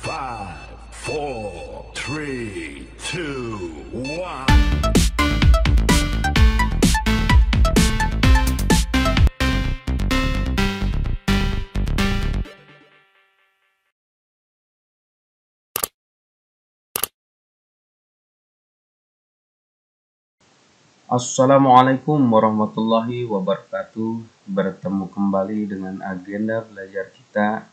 5, 4, 3, 2, 1. Assalamualaikum warahmatullahi wabarakatuh. Bertemu kembali dengan agenda belajar kita.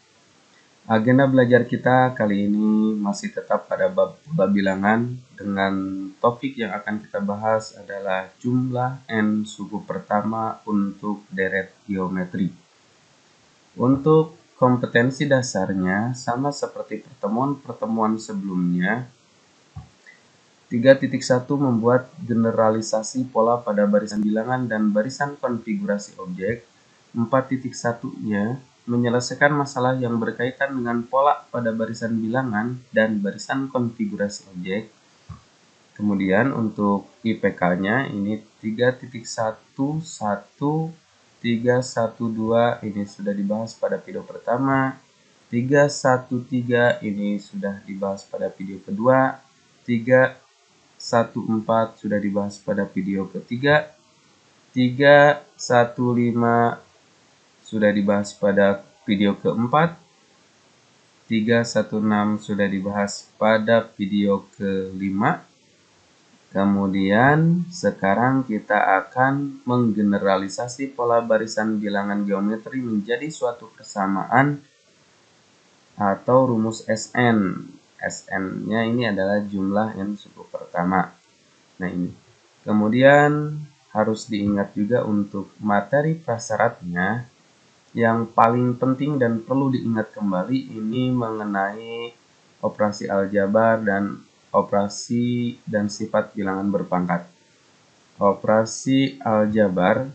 Agenda belajar kita kali ini masih tetap pada bab pola bilangan dengan topik yang akan kita bahas adalah jumlah n suku pertama untuk deret geometri. Untuk kompetensi dasarnya sama seperti pertemuan-pertemuan sebelumnya. 3.1 membuat generalisasi pola pada barisan bilangan dan barisan konfigurasi objek. 4.1-nya menyelesaikan masalah yang berkaitan dengan pola pada barisan bilangan dan barisan konfigurasi objek. Kemudian untuk IPK-nya ini 3.1, 1, 3.1.2 ini sudah dibahas pada video pertama. 3.1.3 ini sudah dibahas pada video kedua. 3.1.4 sudah dibahas pada video ketiga. 3.1.5 sudah dibahas pada video keempat. 3.1.6 sudah dibahas pada video kelima. Kemudian sekarang kita akan menggeneralisasi pola barisan bilangan geometri menjadi suatu persamaan atau rumus SN. SN-nya ini adalah jumlah n suku pertama. Nah ini. Kemudian harus diingat juga untuk materi prasyaratnya. Yang paling penting dan perlu diingat kembali ini mengenai operasi aljabar dan operasi dan sifat bilangan berpangkat. Operasi aljabar,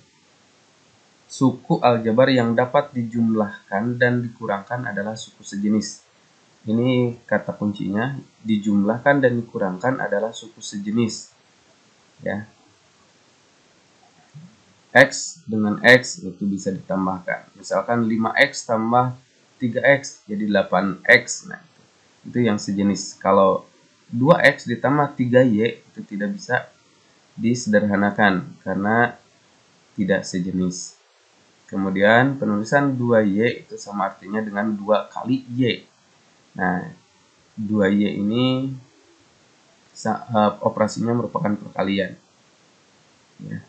suku aljabar yang dapat dijumlahkan dan dikurangkan adalah suku sejenis. Ini kata kuncinya, dijumlahkan dan dikurangkan adalah suku sejenis. Ya. X dengan X itu bisa ditambahkan. Misalkan 5X tambah 3X jadi 8X. Nah, itu yang sejenis. Kalau 2X ditambah 3Y itu tidak bisa disederhanakan karena tidak sejenis. Kemudian penulisan 2Y itu sama artinya dengan 2 kali Y. Nah, 2Y ini operasinya merupakan perkalian. Ya,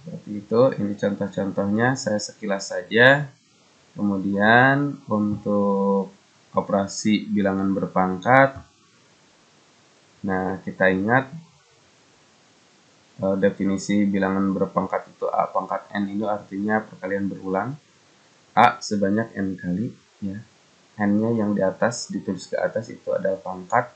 seperti itu. Ini contoh-contohnya saya sekilas saja. Kemudian untuk operasi bilangan berpangkat. Nah, kita ingat definisi bilangan berpangkat itu A pangkat N itu artinya perkalian berulang. A sebanyak N kali. Ya. N-nya yang di atas, ditulis ke atas itu adalah pangkat.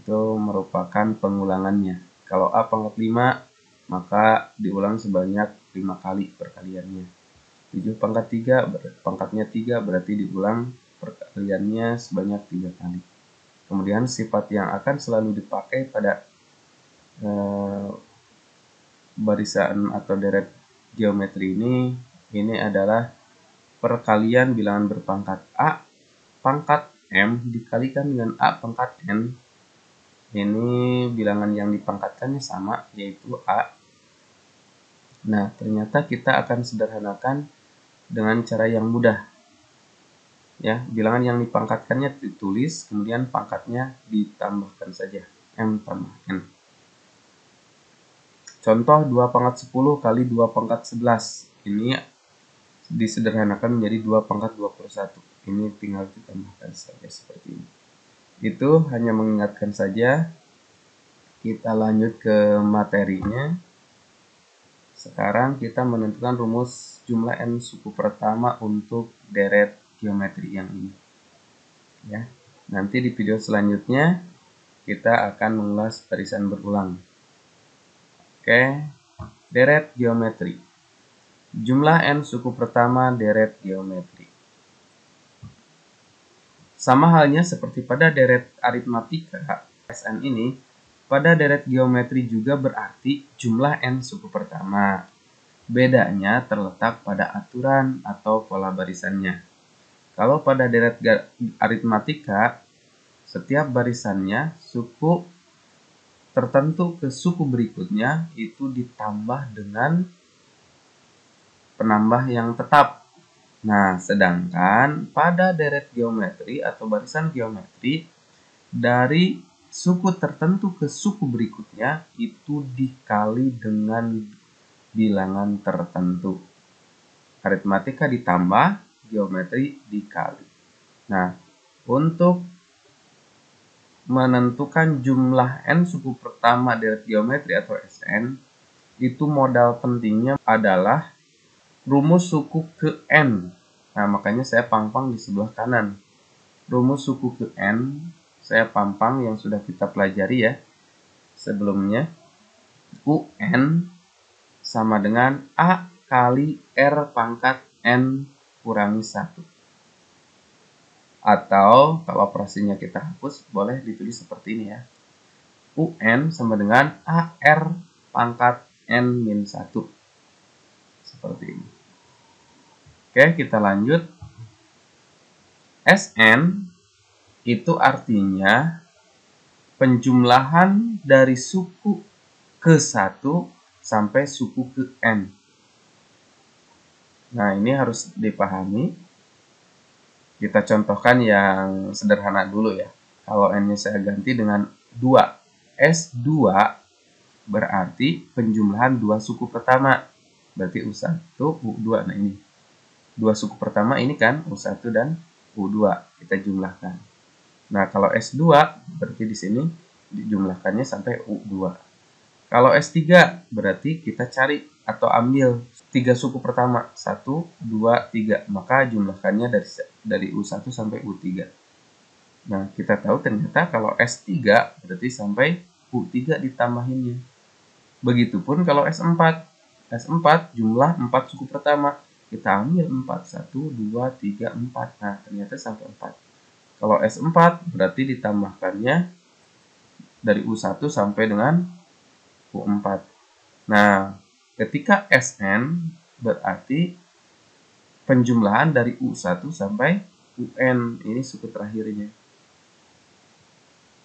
Itu merupakan pengulangannya. Kalau A pangkat 5, maka diulang sebanyak 5 kali perkaliannya. 7 pangkat 3, pangkatnya 3, berarti diulang perkaliannya sebanyak 3 kali. Kemudian sifat yang akan selalu dipakai pada barisan atau deret geometri ini adalah perkalian bilangan berpangkat A pangkat M dikalikan dengan A pangkat N. Ini bilangan yang dipangkatkannya sama, yaitu A. Nah, ternyata kita akan sederhanakan dengan cara yang mudah. Ya, bilangan yang dipangkatkannya ditulis, kemudian pangkatnya ditambahkan saja. M tambah N. Contoh 2 pangkat 10 kali 2 pangkat 11. Ini disederhanakan menjadi 2 pangkat 21. Ini tinggal ditambahkan saja seperti ini. Itu hanya mengingatkan saja. Kita lanjut ke materinya. Sekarang kita menentukan rumus jumlah n suku pertama untuk deret geometri yang ini. Ya. Nanti di video selanjutnya kita akan mengulas barisan berulang. Oke. Deret geometri. Jumlah n suku pertama deret geometri. Sama halnya seperti pada deret aritmatika SN ini, pada deret geometri juga berarti jumlah n suku pertama. Bedanya terletak pada aturan atau pola barisannya. Kalau pada deret aritmatika setiap barisannya suku tertentu ke suku berikutnya itu ditambah dengan penambah yang tetap. Nah, sedangkan pada deret geometri atau barisan geometri, dari suku tertentu ke suku berikutnya itu dikali dengan bilangan tertentu. Aritmatika ditambah, geometri dikali. Nah, untuk menentukan jumlah n suku pertama deret geometri atau Sn, itu modal pentingnya adalah rumus suku ke n. Nah, makanya saya pampang di sebelah kanan. Rumus suku ke n saya pampang yang sudah kita pelajari ya sebelumnya. UN sama dengan A kali R pangkat N kurangi 1. Atau kalau operasinya kita hapus, boleh ditulis seperti ini ya. UN sama dengan AR pangkat N min 1. Seperti ini. Oke, kita lanjut. Sn itu artinya penjumlahan dari suku ke 1 sampai suku ke N. Nah, ini harus dipahami. Kita contohkan yang sederhana dulu ya. Kalau N-nya saya ganti dengan 2. S2 berarti penjumlahan dua suku pertama. Berarti U1, U2. Nah, ini. Dua suku pertama ini kan U1 dan U2. Kita jumlahkan. Nah, kalau S2 berarti di sini dijumlahkannya sampai U2. Kalau S3 berarti kita cari atau ambil 3 suku pertama. 1, 2, 3. Maka jumlahkannya dari U1 sampai U3. Nah, kita tahu ternyata kalau S3 berarti sampai U3 ditambahinnya. Begitupun kalau S4. S4 jumlah 4 suku pertama. Kita ambil 4. 1, 2, 3, 4. Nah, ternyata sampai 4. Kalau S4 berarti ditambahkannya dari U1 sampai dengan U4. Nah, ketika Sn berarti penjumlahan dari U1 sampai UN. Ini suku terakhirnya.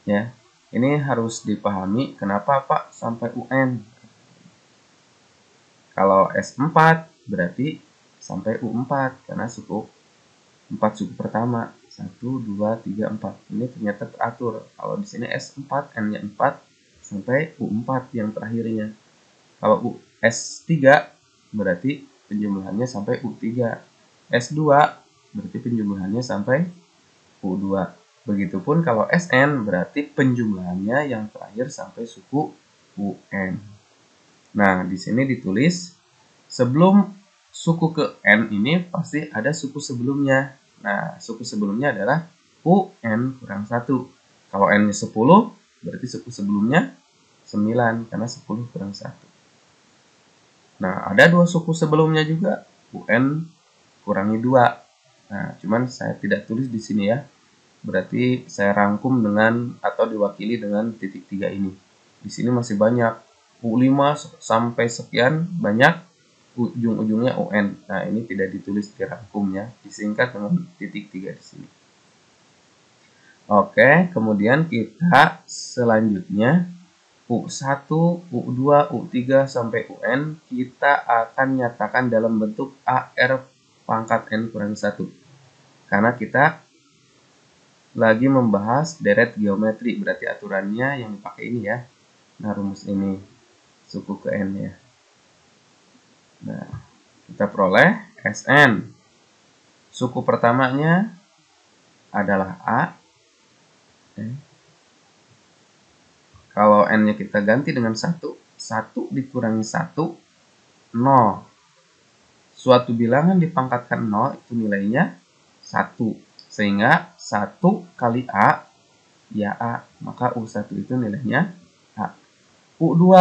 Ya, ini harus dipahami kenapa Pak sampai UN. Kalau S4 berarti sampai U4 karena suku 4 suku pertama. 1, 2, 3, 4. Ini ternyata teratur. Kalau di sini S4, N-nya 4 sampai U4 yang terakhirnya. Kalau S3 berarti penjumlahannya sampai U3. S2 berarti penjumlahannya sampai U2. Begitupun kalau Sn berarti penjumlahannya yang terakhir sampai suku UN. Nah, di sini ditulis sebelum suku ke N ini pasti ada suku sebelumnya. Nah, suku sebelumnya adalah UN kurang 1. Kalau N-nya 10, berarti suku sebelumnya 9, karena 10 kurang 1. Nah, ada 2 suku sebelumnya juga, UN kurangi 2. Nah, cuman saya tidak tulis di sini ya. Berarti saya rangkum dengan atau diwakili dengan titik 3 ini. Di sini masih banyak. U5 sampai sekian banyak. Ujung-ujungnya UN. Nah, ini tidak ditulis di rangkumnya, disingkat dengan titik 3 di sini. Oke, kemudian kita selanjutnya U1, U2, U3 sampai UN kita akan nyatakan dalam bentuk AR pangkat N kurang 1. Karena kita lagi membahas deret geometri, berarti aturannya yang dipakai ini ya. Nah, rumus ini suku ke N ya. Nah, kita peroleh Sn. Suku pertamanya adalah A. Kalau N-nya kita ganti dengan 1. 1 dikurangi 1, 0. Suatu bilangan dipangkatkan 0 itu nilainya 1. Sehingga 1 kali A, ya A. Maka U1 itu nilainya A. U2.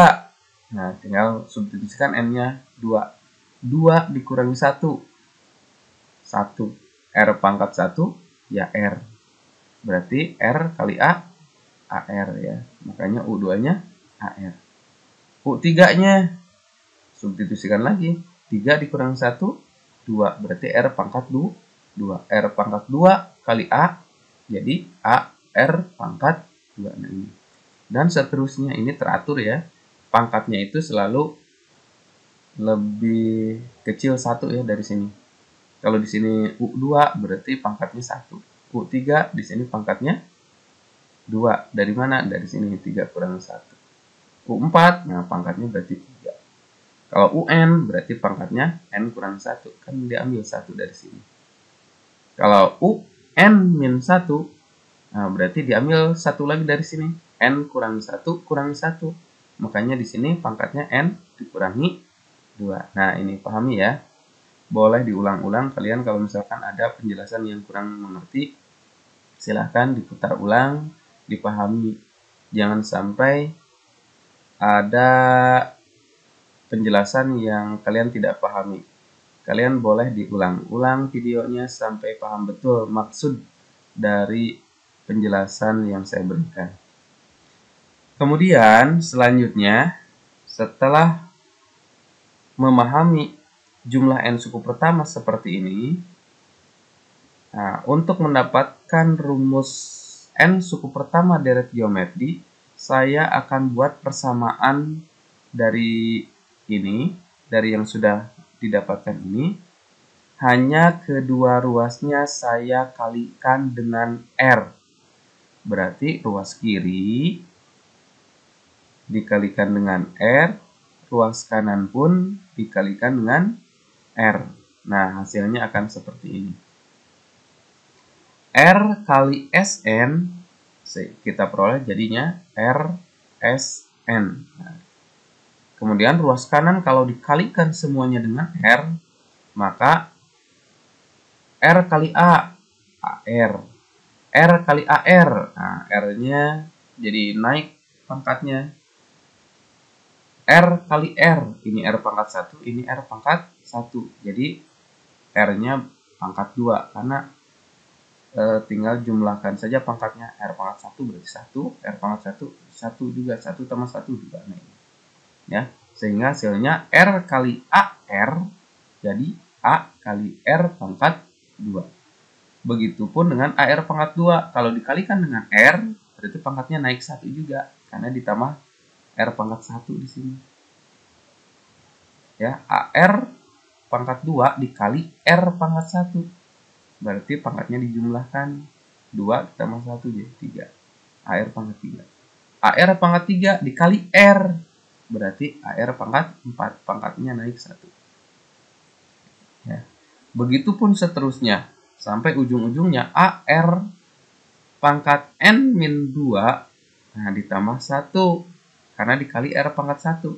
Nah, tinggal substitusikan N-nya 2. 2 dikurangi 1. 1. R pangkat 1, ya R. Berarti R kali A, AR ya. Makanya U2-nya AR. U3-nya, substitusikan lagi. 3 dikurangi 1, 2. Berarti R pangkat 2. R pangkat 2 kali A, jadi A R pangkat 2. Nah, ini. Dan seterusnya, ini teratur ya. Pangkatnya itu selalu lebih kecil 1 ya dari sini. Kalau di sini U2 berarti pangkatnya 1. U3 di sini pangkatnya 2. Dari mana? Dari sini 3 kurang 1. U4, nah pangkatnya berarti 3. Kalau UN berarti pangkatnya N kurang 1. Kan diambil 1 dari sini. Kalau UN-1, nah berarti diambil 1 lagi dari sini. N kurang 1 kurangi 1. Makanya di sini pangkatnya N dikurangi 2. Nah, ini pahami ya. Boleh diulang-ulang kalian kalau misalkan ada penjelasan yang kurang mengerti. Silahkan diputar ulang, dipahami. Jangan sampai ada penjelasan yang kalian tidak pahami. Kalian boleh diulang-ulang videonya sampai paham betul maksud dari penjelasan yang saya berikan. Kemudian selanjutnya, setelah memahami jumlah n suku pertama seperti ini, nah, untuk mendapatkan rumus n suku pertama deret geometri, saya akan buat persamaan dari ini, dari yang sudah didapatkan ini, hanya kedua ruasnya saya kalikan dengan R. Berarti ruas kiri dikalikan dengan R, ruas kanan pun dikalikan dengan R. Nah, hasilnya akan seperti ini. R kali SN, kita peroleh jadinya RSN. Nah, kemudian ruas kanan kalau dikalikan semuanya dengan R, maka R kali A, AR. R kali AR, nah, R-nya jadi naik pangkatnya. R kali R, ini R pangkat 1, ini R pangkat 1. Jadi R-nya pangkat 2, karena tinggal jumlahkan saja pangkatnya. R pangkat 1 berarti 1, R pangkat 1, 1 juga, 1 tambah 1 juga. Nah, ini. Ya, sehingga hasilnya R kali AR, jadi A kali R pangkat 2. Begitupun dengan AR pangkat 2, kalau dikalikan dengan R, berarti pangkatnya naik 1 juga, karena ditambah R pangkat 1 di sini. Ya, AR pangkat 2 dikali R pangkat 1. Berarti pangkatnya dijumlahkan 2 ditambah 1 jadi 3. AR pangkat 3. AR pangkat 3 dikali R. Berarti AR pangkat 4. Pangkatnya naik 1. Ya. Begitupun seterusnya. Sampai ujung-ujungnya AR pangkat N-2, nah ditambah 1. Karena dikali R pangkat 1.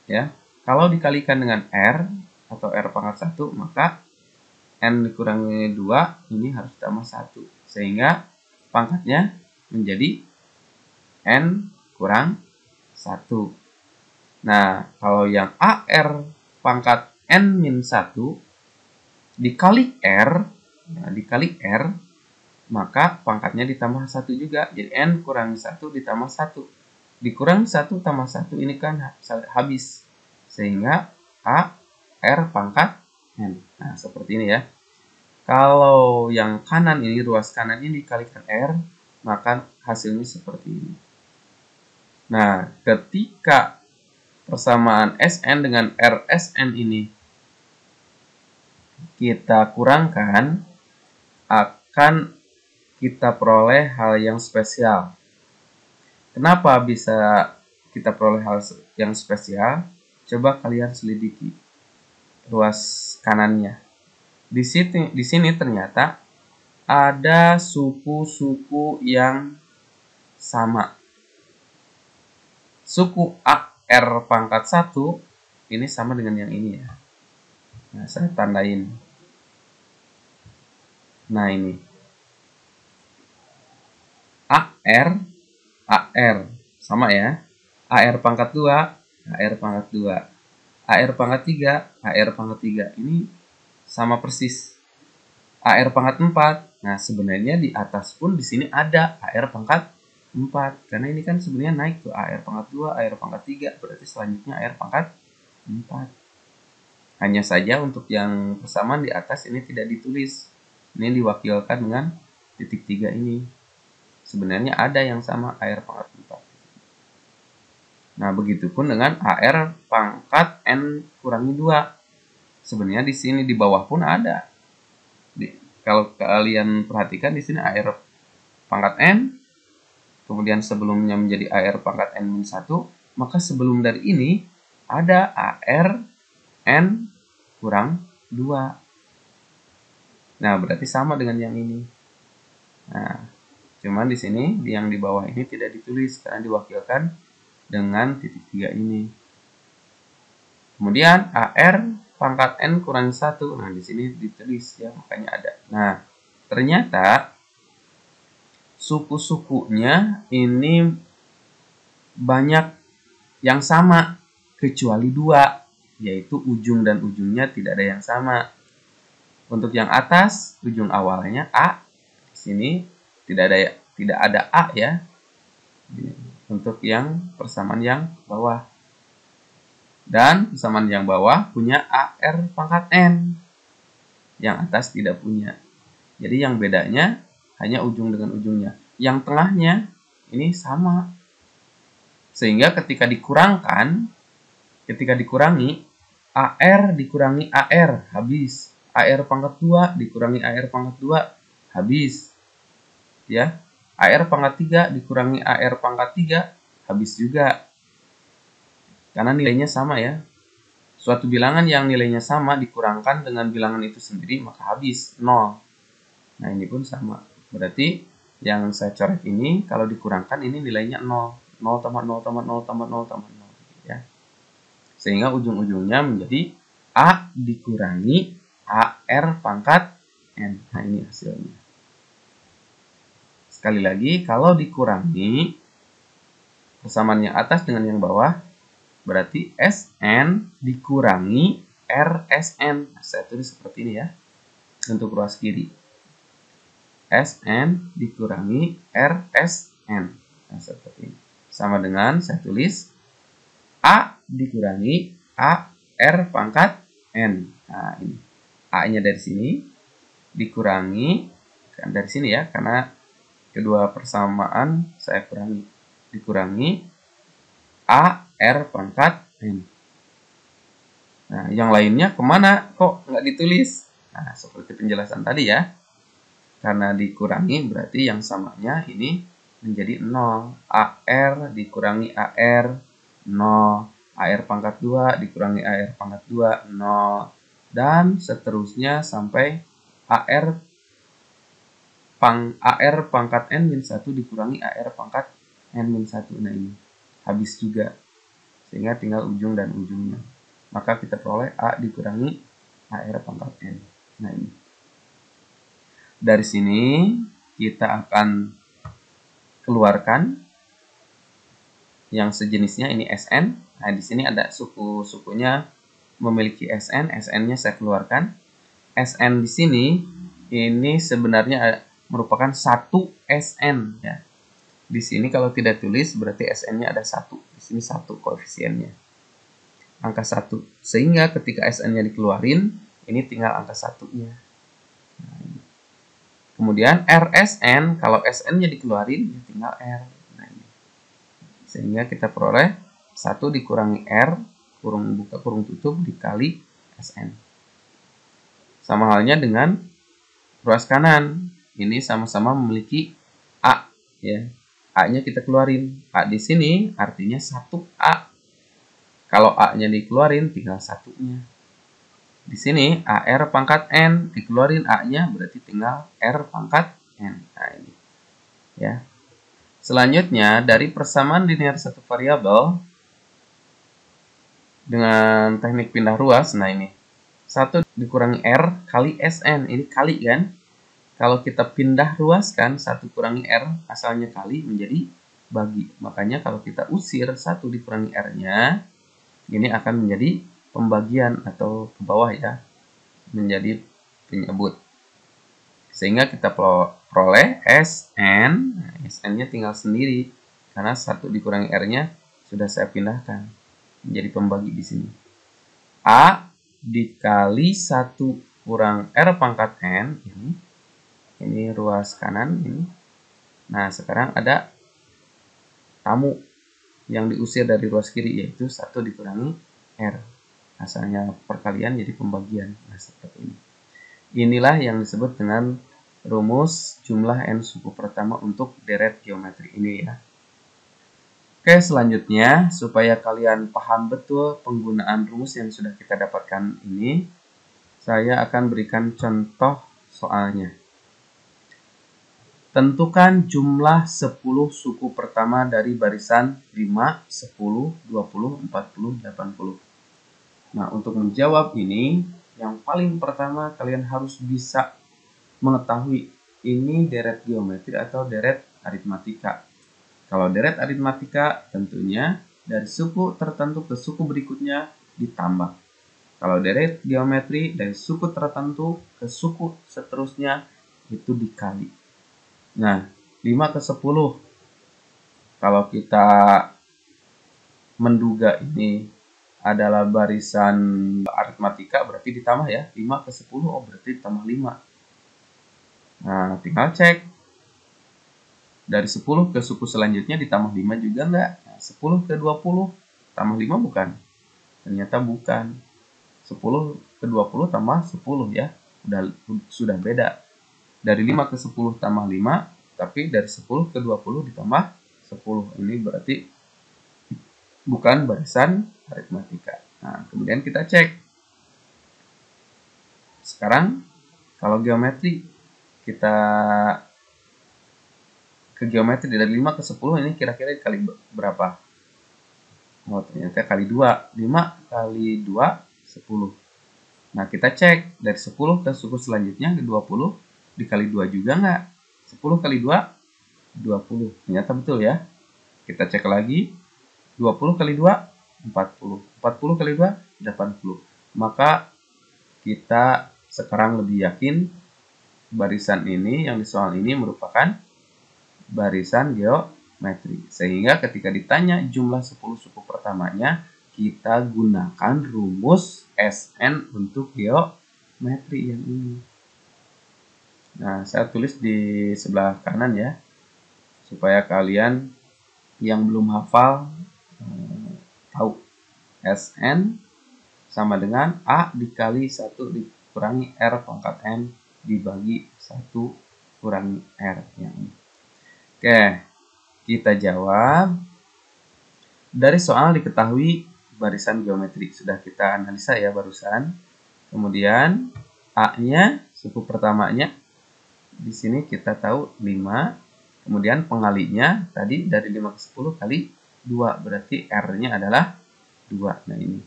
Ya, kalau dikalikan dengan R atau R pangkat 1, maka N dikurangi 2, ini harus ditambah 1. Sehingga pangkatnya menjadi N kurang 1. Nah, kalau yang AR pangkat N-1 dikali R, nah, dikali R, maka pangkatnya ditambah 1 juga. Jadi N kurangi 1 ditambah 1. Dikurangi 1 tambah 1 ini kan habis. Sehingga A, R pangkat N. Nah, seperti ini ya. Kalau yang kanan ini, ruas kanan ini dikalikan R, maka hasilnya seperti ini. Nah, ketika persamaan SN dengan RSN ini kita kurangkan, akan kita peroleh hal yang spesial. Kenapa bisa kita peroleh hal yang spesial? Coba kalian selidiki ruas kanannya. Di sini ternyata ada suku-suku yang sama. Suku AR pangkat 1 ini sama dengan yang ini ya. Nah, saya tandain. Nah, ini. AR sama ya. AR pangkat 2, AR pangkat 2. AR pangkat 3, AR pangkat 3. Ini sama persis. AR pangkat 4. Nah, sebenarnya di atas pun di sini ada AR pangkat 4. Karena ini kan sebenarnya naik tuh AR pangkat 2, AR pangkat 3. Berarti selanjutnya AR pangkat 4. Hanya saja untuk yang persamaan di atas ini tidak ditulis. Ini diwakilkan dengan titik 3 ini. Sebenarnya ada yang sama AR pangkat 4. Nah, begitupun dengan AR pangkat N kurangi 2. Sebenarnya di sini di bawah pun ada. Kalau kalian perhatikan di sini AR pangkat N, kemudian sebelumnya menjadi AR pangkat N-1, maka sebelum dari ini ada AR N kurang 2. Nah, berarti sama dengan yang ini. Nah, cuman di sini yang di bawah ini tidak ditulis karena diwakilkan dengan titik 3 ini. Kemudian AR pangkat N kurang 1. Nah, di sini ditulis ya, makanya ada. Nah, ternyata suku-sukunya ini banyak yang sama kecuali 2, yaitu ujung dan ujungnya tidak ada yang sama. Untuk yang atas, ujung awalnya A. Di sini tidak ada A ya. Untuk yang persamaan yang bawah. Dan persamaan yang bawah punya AR pangkat N. Yang atas tidak punya. Jadi yang bedanya hanya ujung dengan ujungnya. Yang tengahnya ini sama. Sehingga ketika dikurangi, AR dikurangi AR, habis. AR pangkat 2 dikurangi AR pangkat 2, habis. Ya. AR pangkat 3 dikurangi AR pangkat 3, habis juga. Karena nilainya sama ya. Suatu bilangan yang nilainya sama dikurangkan dengan bilangan itu sendiri, maka habis, 0. Nah, ini pun sama. Berarti yang saya coret ini, kalau dikurangkan ini nilainya 0. 0 tambah 0 tambah 0 tambah 0 tambah 0. Ya. Sehingga ujung-ujungnya menjadi A dikurangi AR pangkat N. Nah, ini hasilnya. Sekali lagi, kalau dikurangi persamaan yang atas dengan yang bawah, berarti SN dikurangi RSN. Nah, saya tulis seperti ini ya, untuk ruas kiri. SN dikurangi RSN. Nah, seperti ini. Sama dengan saya tulis A dikurangi AR pangkat N. Nah, ini. A-nya dari sini dikurangi, kan dari sini ya, karena kedua persamaan saya kurangi. Dikurangi AR pangkat N. Nah, yang lainnya kemana? Kok nggak ditulis? Nah, seperti penjelasan tadi ya. Karena dikurangi berarti yang samanya ini menjadi 0. AR dikurangi AR, 0. AR pangkat 2 dikurangi AR pangkat 2, 0. Dan seterusnya sampai AR pangkat N-1 dikurangi AR pangkat N-1. Nah, ini habis juga. Sehingga tinggal ujung dan ujungnya. Maka kita peroleh A dikurangi AR pangkat N. Nah, ini. Dari sini kita akan keluarkan yang sejenisnya, ini SN. Nah, di sini ada suku-sukunya memiliki SN. SN-nya saya keluarkan. SN di sini ini sebenarnya merupakan 1 SN ya. Di sini kalau tidak tulis berarti SN-nya ada 1. Di sini 1 koefisiennya. Angka 1. Sehingga ketika SN-nya dikeluarin, ini tinggal angka 1-nya. Nah, kemudian RSN, kalau SN-nya dikeluarin, ya tinggal R. Nah, ini. Sehingga kita peroleh 1 dikurangi R, kurung buka kurung tutup, dikali SN. Sama halnya dengan ruas kanan. Ini sama-sama memiliki A. Ya. A-nya kita keluarin. A di sini artinya 1A. Kalau A-nya dikeluarin, tinggal 1-nya. Di sini AR pangkat N, dikeluarin A-nya berarti tinggal R pangkat N. Nah, ini. Ya. Selanjutnya dari persamaan linear satu variabel dengan teknik pindah ruas, nah ini. 1 dikurangi R kali SN, ini kali kan? Kalau kita pindah ruas kan, 1 kurangi R asalnya kali menjadi bagi. Makanya kalau kita usir 1 dikurangi R-nya, ini akan menjadi pembagian atau ke bawah ya, menjadi penyebut. Sehingga kita peroleh SN, nah, SN-nya tinggal sendiri karena 1 dikurangi R-nya sudah saya pindahkan menjadi pembagi di sini. A dikali 1 kurang R pangkat N ini Ini ruas kanan ini. Nah, sekarang ada tamu yang diusir dari ruas kiri, yaitu 1 dikurangi R. Asalnya perkalian jadi pembagian. Nah, seperti ini. Inilah yang disebut dengan rumus jumlah n suku pertama untuk deret geometri ini ya. Oke, selanjutnya supaya kalian paham betul penggunaan rumus yang sudah kita dapatkan ini, saya akan berikan contoh soalnya. Tentukan jumlah 10 suku pertama dari barisan 5, 10, 20, 40, 80. Nah, untuk menjawab ini, yang paling pertama kalian harus bisa mengetahui ini deret geometri atau deret aritmatika. Kalau deret aritmatika tentunya dari suku tertentu ke suku berikutnya ditambah. Kalau deret geometri dari suku tertentu ke suku seterusnya itu dikali. Nah, 5 ke 10. Kalau kita menduga ini adalah barisan aritmatika, berarti ditambah ya. 5 ke 10, oh berarti ditambah 5. Nah, tinggal cek. Dari 10 ke suku selanjutnya ditambah 5 juga enggak? Nah, 10 ke 20 tambah 5 bukan? Ternyata bukan. 10 ke 20 tambah 10 ya. Sudah beda. Dari 5 ke 10 tambah 5, tapi dari 10 ke 20 ditambah 10. Ini berarti bukan barisan aritmatika. Nah, kemudian kita cek. Sekarang, kalau geometri, kita ke geometri dari 5 ke 10 ini kira-kira kali berapa? Oh, ternyata kali 2. 5 kali 2, 10. Nah, kita cek dari 10 ke suku selanjutnya ke 20 dikali 2 juga nggak? 10 kali 2, 20. Ternyata betul ya. Kita cek lagi. 20 kali 2, 40. 40 kali 2, 80. Maka kita sekarang lebih yakin barisan ini yang di soal ini merupakan barisan geometri. Sehingga ketika ditanya jumlah 10 suku pertamanya, kita gunakan rumus SN untuk geometri yang ini. Nah, saya tulis di sebelah kanan ya, supaya kalian yang belum hafal tahu. SN sama dengan A dikali 1 dikurangi R pangkat N dibagi 1 kurangi R yang ini. Oke, kita jawab. Dari soal diketahui barisan geometri. Sudah kita analisa ya barusan. Kemudian A-nya, suku pertamanya, di sini kita tahu 5. Kemudian pengalinya tadi dari 5 ke 10 kali 2. Berarti R-nya adalah 2. Nah ini.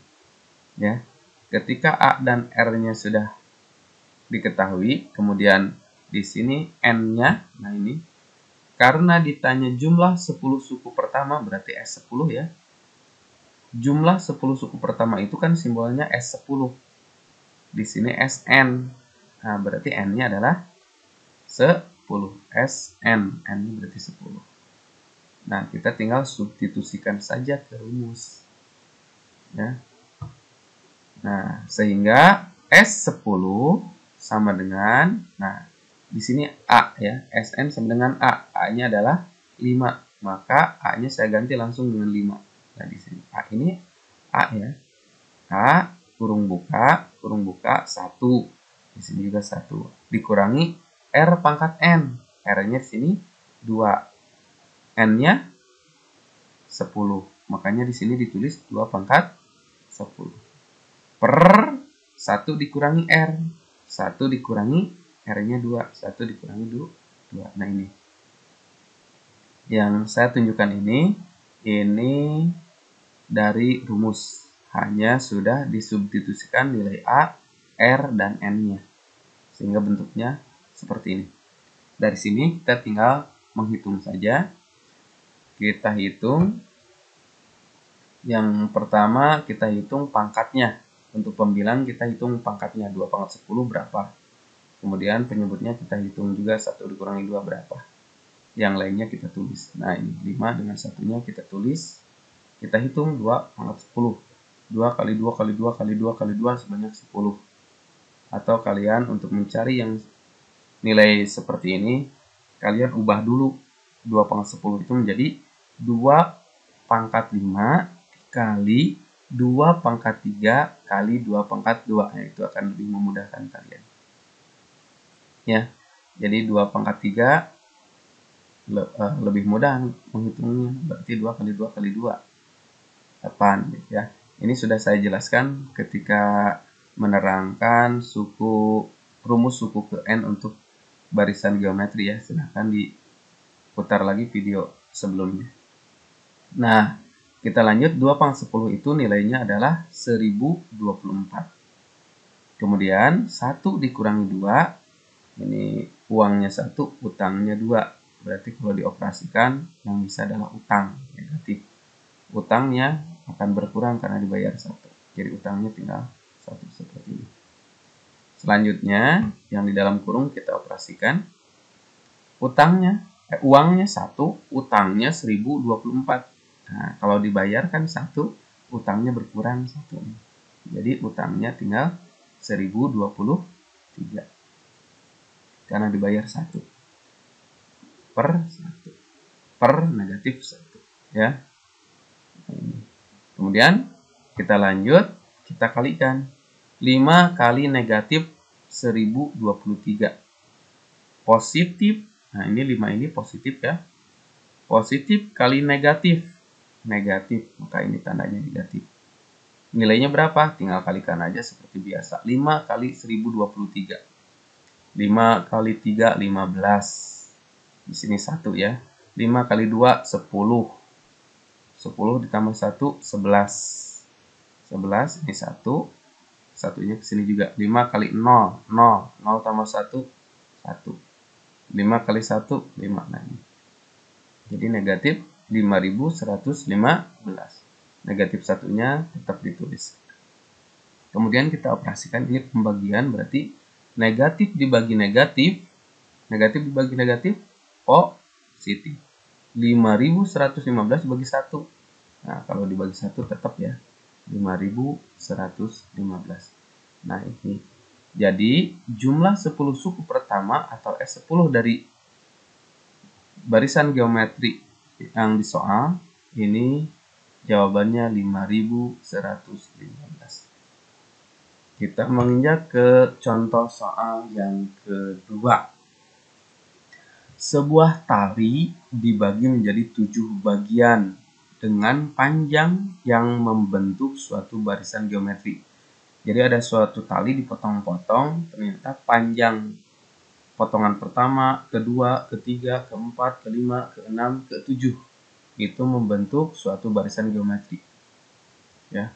Ya. Ketika A dan R-nya sudah diketahui, kemudian di sini N-nya, nah ini. Karena ditanya jumlah 10 suku pertama, berarti S10 ya. Jumlah 10 suku pertama itu kan simbolnya S10. Di sini SN. Nah, berarti N-nya adalah 10. SN. N-nya berarti 10. Nah, kita tinggal substitusikan saja ke rumus. Ya. Nah, sehingga S10 sama dengan, nah, di sini A ya, SN sama dengan A. A-nya adalah 5. Maka A-nya saya ganti langsung dengan 5. Nah, di sini A ini A ya. A kurung buka 1. Di sini juga 1. Dikurangi R pangkat N. R-nya di sini 2. N-nya 10. Makanya di sini ditulis 2 pangkat 10. Per 1 dikurangi R. 1 dikurangi R-nya 2. 1 dikurangi 2. Nah ini. Yang saya tunjukkan ini dari rumus. Hanya sudah disubstitusikan nilai A, R, dan N-nya. Sehingga bentuknya seperti ini. Dari sini kita tinggal menghitung saja. Kita hitung. Yang pertama kita hitung pangkatnya. Untuk pembilang kita hitung pangkatnya. 2 pangkat 10 berapa. Kemudian penyebutnya kita hitung juga 1 dikurangi 2 berapa. Yang lainnya kita tulis. Nah ini 5 dengan 1-nya kita tulis. Kita hitung 2 pangkat 10. 2 kali 2 kali 2 kali 2 kali 2 sebanyak 10. Atau kalian untuk mencari yang nilai seperti ini, kalian ubah dulu 2 pangkat 10 itu menjadi 2 pangkat 5 kali 2 pangkat 3 kali 2 pangkat 2. Nah, itu akan lebih memudahkan kalian. Ya, jadi 2 pangkat 3 lebih mudah menghitungnya, berarti 2 kali 2 kali 2 8 gitu ya. Ini sudah saya jelaskan ketika menerangkan rumus suku ke N untuk barisan geometri ya. Silahkan diputar lagi video sebelumnya. Nah, kita lanjut. 2 pangkat 10 itu nilainya adalah 1024. Kemudian 1 dikurangi 2, ini uangnya 1, utangnya 2. Berarti kalau dioperasikan yang bisa adalah utang negatif. Utangnya akan berkurang karena dibayar 1. Jadi utangnya tinggal 1 seperti ini. Selanjutnya yang di dalam kurung kita operasikan. Uangnya 1, utangnya 1024. Nah, kalau dibayarkan 1, utangnya berkurang 1. Jadi utangnya tinggal 1023. Karena dibayar 1 per 1 per negatif 1 ya. Kemudian kita lanjut, kita kalikan 5 kali negatif 1023 positif. Nah, ini 5 ini positif ya. Positif kali negatif, maka ini tandanya negatif. Nilainya berapa? Tinggal kalikan aja seperti biasa. 5 kali 1023. 5 kali 3, 15. Di sini 1 ya. 5 kali 2, 10. 10 ditambah 1, 11. 11, ini 1. Satunya ke sini juga. 5 kali 0, 0. 0 tambah 1, 1. 5 kali 1, 5. Nah, ini. Jadi negatif 5115. Negatif satunya tetap ditulis. Kemudian kita operasikan, ini pembagian, berarti negatif dibagi negatif, negatif dibagi negatif, positif. 5115 dibagi 1. Nah, kalau dibagi 1 tetap ya 5115. Nah, ini. Jadi, jumlah 10 suku pertama atau S10 dari barisan geometri yang disoal, ini jawabannya 5115. Kita menginjak ke contoh soal yang kedua. Sebuah tali dibagi menjadi 7 bagian dengan panjang yang membentuk suatu barisan geometri. Jadi ada suatu tali dipotong-potong, ternyata panjang potongan pertama, kedua, ketiga, keempat, kelima, keenam, ketujuh itu membentuk suatu barisan geometri. Ya,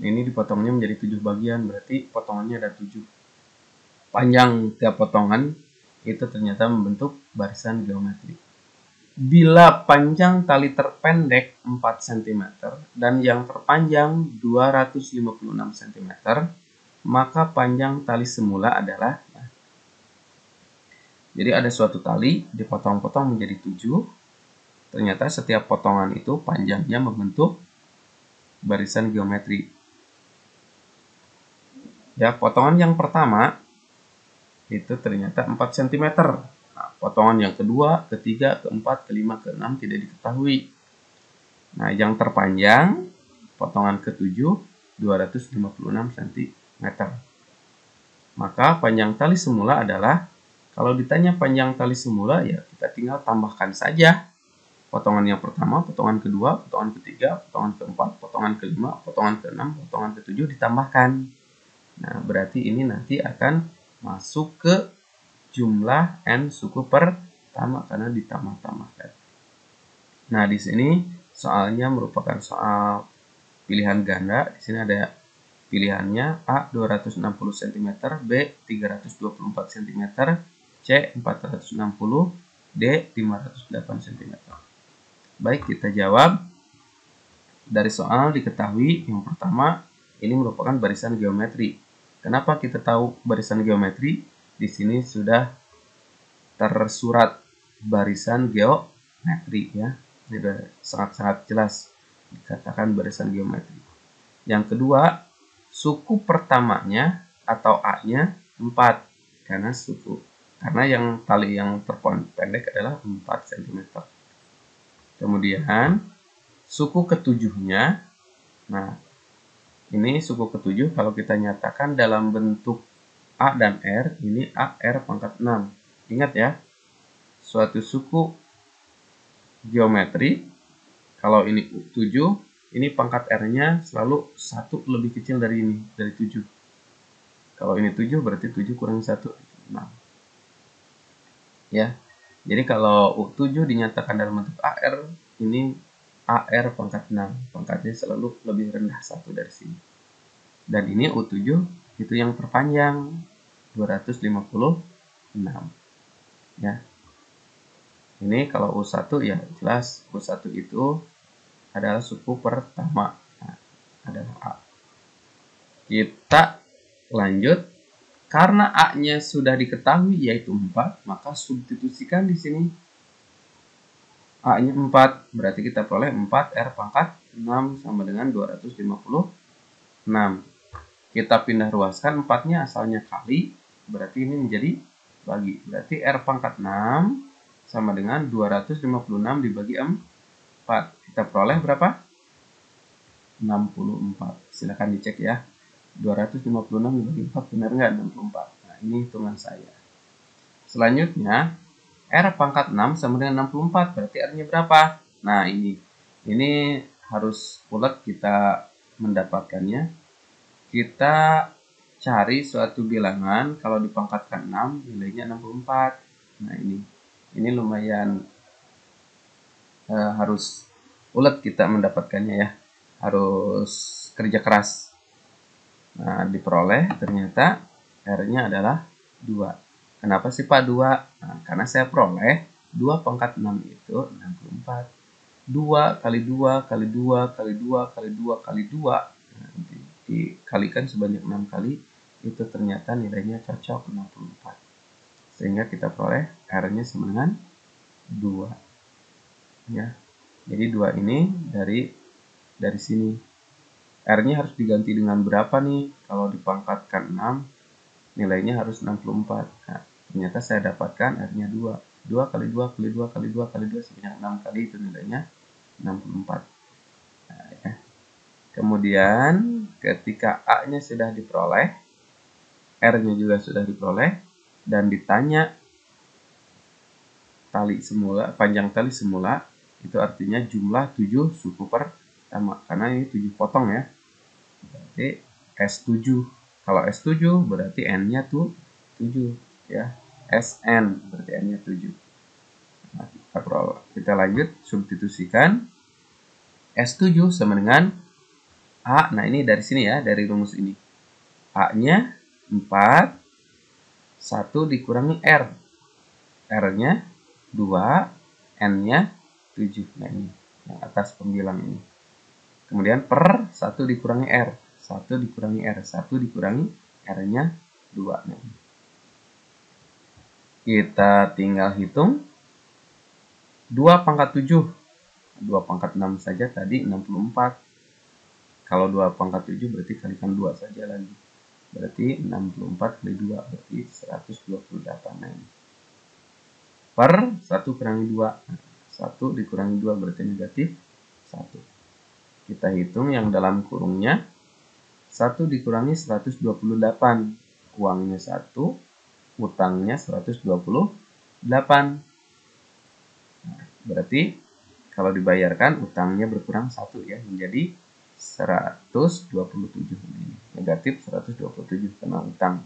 ini dipotongnya menjadi 7 bagian, berarti potongannya ada 7. Panjang tiap potongan itu ternyata membentuk barisan geometri. Bila panjang tali terpendek 4 cm dan yang terpanjang 256 cm, maka panjang tali semula adalah, jadi ada suatu tali dipotong-potong menjadi 7. Ternyata setiap potongan itu panjangnya membentuk barisan geometri. Ya, potongan yang pertama itu ternyata 4 cm. Nah, potongan yang kedua, ketiga, keempat, kelima, keenam tidak diketahui. Nah, yang terpanjang potongan ke-7 256 cm. Maka panjang tali semula adalah, kalau ditanya panjang tali semula ya kita tinggal tambahkan saja. Potongan yang pertama, potongan kedua, potongan ketiga, potongan keempat, potongan kelima, potongan keenam, potongan ketujuh ditambahkan. Nah, berarti ini nanti akan masuk ke jumlah N suku pertama karena ditambah-tambahkan. Nah, di sini soalnya merupakan soal pilihan ganda. Di sini ada pilihannya A 260 cm, B 324 cm, C 460, D 508 cm. Baik, kita jawab. Dari soal diketahui yang pertama ini merupakan barisan geometri. Kenapa kita tahu barisan geometri? Di sini sudah tersurat barisan geometri ya. Sudah sangat-sangat jelas dikatakan barisan geometri. Yang kedua, suku pertamanya atau A-nya 4 karena suku karena yang tali yang terpendek adalah 4 cm. Kemudian suku ketujuhnya, nah ini suku ketujuh kalau kita nyatakan dalam bentuk A dan R, ini A R pangkat 6. Ingat ya, suatu suku geometri, kalau ini 7, ini pangkat R-nya selalu 1 lebih kecil dari ini, dari 7. Kalau ini 7 berarti 7 kurang 1, 6. Ya, jadi kalau U7 dinyatakan dalam bentuk AR, ini AR pangkat 6. Pangkatnya selalu lebih rendah 1 dari sini. Dan ini U7 itu yang terpanjang, 256. Ya. Ini kalau U1 ya jelas U1 itu adalah suku pertama. Nah, adalah A. Kita lanjut. Karena A-nya sudah diketahui yaitu 4, maka substitusikan di sini. A-nya 4, berarti kita peroleh 4 R pangkat 6 sama dengan 256. Kita pindah ruaskan 4-nya asalnya kali, berarti ini menjadi bagi. Berarti R pangkat 6 sama dengan 256 dibagi 4. Kita peroleh berapa? 64. Silahkan dicek ya. 256 dibagi 4 benar nggak? 64. Nah, ini hitungan saya. Selanjutnya, R pangkat 6 sama dengan 64. Berarti R-nya berapa? Nah, ini harus ulet kita mendapatkannya. Kita cari suatu bilangan, kalau dipangkatkan 6, nilainya 64. Nah, ini lumayan harus ulet kita mendapatkannya ya. Harus kerja keras. Nah, diperoleh ternyata R-nya adalah 2. Kenapa sih Pak 2? Nah, karena saya peroleh 2 pangkat 6 itu 64. 2 kali 2 kali 2 kali 2 kali 2 kali 2. Nah, dikalikan sebanyak 6 kali, itu ternyata nilainya cocok 64. Sehingga kita peroleh R-nya sama dengan 2. Ya. Jadi 2 ini dari sini. R-nya harus diganti dengan berapa nih? Kalau dipangkatkan 6, nilainya harus 64. Nah, ternyata saya dapatkan R-nya 2. 2 kali 2 kali 2 kali 2 kali 2 sebanyak 6 kali, itu nilainya 64. Nah, ya. Kemudian ketika A-nya sudah diperoleh, R-nya juga sudah diperoleh, dan ditanya tali semula, panjang tali semula, itu artinya jumlah 7 suku pertama. Karena ini 7 potong ya. Berarti S7. Kalau S7 berarti N-nya tuh 7 ya. SN berarti N-nya 7. Nah, kita lanjut substitusikan. S7 sama dengan A. Nah, ini dari sini ya, dari rumus ini. A-nya 4, 1 dikurangi R. R-nya 2, N-nya 7. Nah, ini yang atas pembilang ini. Kemudian per 1 dikurangi R. 1 dikurangi R. 1 dikurangi R-nya 2. Nah, kita tinggal hitung. 2 pangkat 7. 2 pangkat 6 saja tadi 64. Kalau 2 pangkat 7 berarti kalikan 2 saja lagi. Berarti 64 kali 2 berarti 128. Nah, ini. Per 1 kurangi 2. 1 dikurangi 2 berarti negatif 1. Kita hitung yang dalam kurungnya. 1 dikurangi 128. Uangnya 1, utangnya 128. Nah, berarti kalau dibayarkan utangnya berkurang 1 ya, menjadi 127. Negatif 127 karena utang.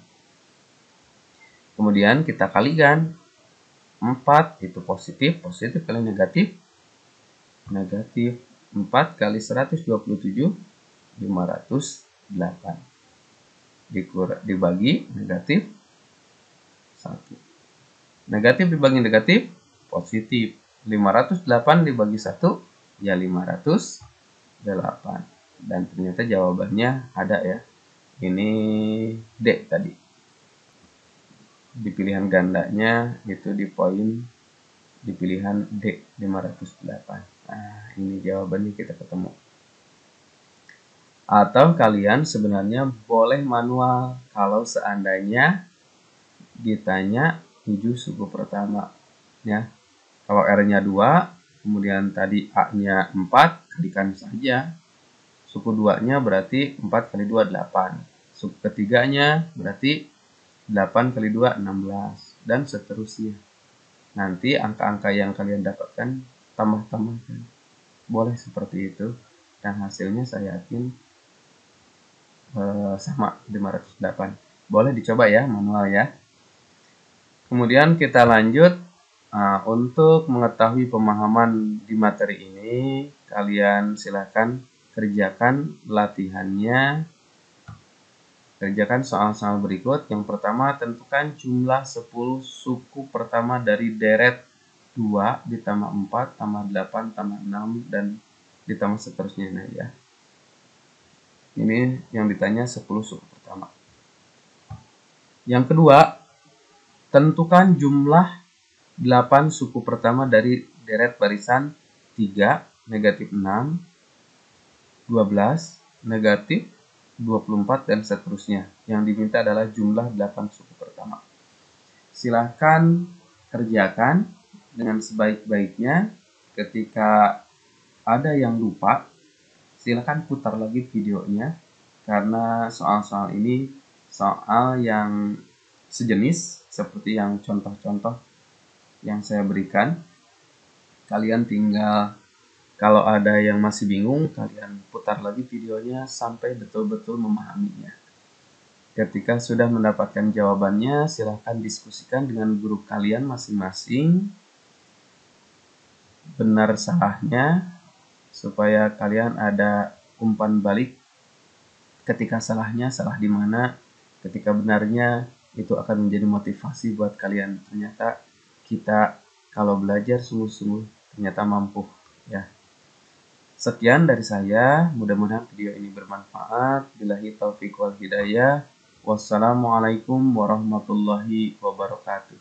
Kemudian kita kalikan. 4 itu positif, positif kali negatif, negatif. 4 kali 127, 508. Dibagi negatif 1. Negatif dibagi negatif, positif. 508 dibagi 1, ya 508. Dan ternyata jawabannya ada ya. Ini D tadi. Di pilihan gandanya itu di poin di pilihan D, 508. Nah, ini jawabannya kita ketemu. Atau kalian sebenarnya boleh manual kalau seandainya ditanya 7 suku pertama ya. Kalau R-nya 2, kemudian tadi A-nya 4, kalikan saja. Suku 2-nya berarti 4 kali 2, 8. Suku ketiganya berarti 8 kali 2, 16. Dan seterusnya. Nanti angka-angka yang kalian dapatkan, tambah-tambahkan. Boleh seperti itu. Dan hasilnya saya yakin sama 508. Boleh dicoba ya, manual ya. Kemudian kita lanjut. Untuk mengetahui pemahaman di materi ini, kalian silakan kerjakan latihannya. Kerjakan soal-soal berikut. Yang pertama, tentukan jumlah 10 suku pertama dari deret 2 ditambah 4 tambah 8 tambah 6 dan ditambah seterusnya ya. Ini yang ditanya 10 suku pertama. Yang kedua, tentukan jumlah 8 suku pertama dari deret barisan 3, negatif 6, 12, negatif 24, dan seterusnya. Yang diminta adalah jumlah 8 suku pertama. Silahkan kerjakan dengan sebaik-baiknya. Ketika ada yang lupa, silahkan putar lagi videonya. Karena soal-soal ini soal yang sejenis seperti yang contoh-contoh yang saya berikan. Kalian tinggal, kalau ada yang masih bingung, kalian putar lagi videonya sampai betul-betul memahaminya. Ketika sudah mendapatkan jawabannya, silahkan diskusikan dengan guru kalian masing-masing benar salahnya, supaya kalian ada umpan balik. Ketika salahnya, salah di mana, ketika benarnya, itu akan menjadi motivasi buat kalian. Ternyata kita kalau belajar sungguh-sungguh ternyata mampu ya. Sekian dari saya, mudah-mudahan video ini bermanfaat. Billahi taufiq wal hidayah. Wassalamualaikum warahmatullahi wabarakatuh.